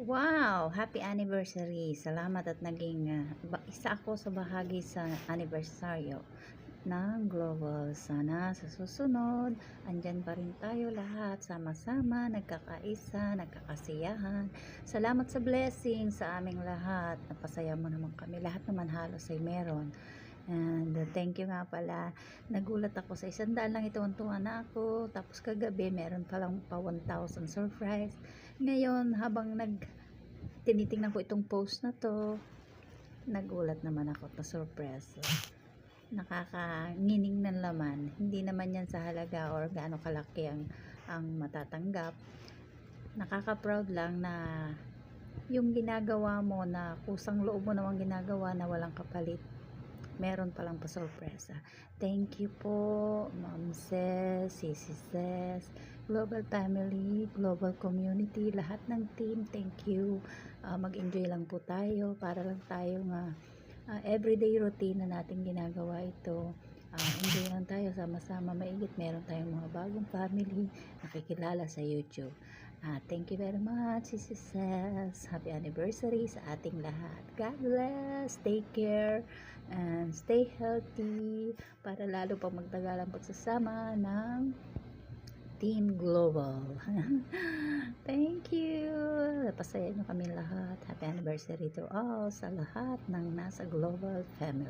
Wow! Happy anniversary! Salamat at naging isa ako sa bahagi sa anibersaryo ng Global. Sana sa susunod, andyan pa rin tayo lahat, sama-sama, nagkakaisa, nagkakasiyahan. Salamat sa blessing sa aming lahat. Napasaya mo naman kami. Lahat naman halos ay meron. And thank you nga pala. Nagulat ako sa 100 lang, tuwan-tuwa na ako. Tapos kagabi meron palang pa 1,000 surprise. Ngayon habang tinitingnan ko itong post na to, nagulat naman ako na surprise. Nakakangining ng laman. Hindi naman yan sa halaga or gaano kalaki ang matatanggap. Nakaka-proud lang na yung ginagawa mo na kusang loob mo namang ginagawa na walang kapalit, meron palang pa-sorpresa. Thank you po, Ma'am Ses, Sisi Ses, Global Family, Global Community, lahat ng team, thank you. Mag-enjoy lang po tayo para lang tayo everyday routine na natin ginagawa ito. Enjoy lang tayo, sama-sama maigit. Meron tayong mga bagong family nakikilala sa YouTube. Thank you very much, Sisi Ses. Happy anniversary sa ating lahat. God bless. Take care and stay healthy para lalo pa magtagal ang pagsasama ng Team Global. Thank you. Napasaya nyo kami lahat. Happy anniversary to all sa lahat ng nasa Global Family.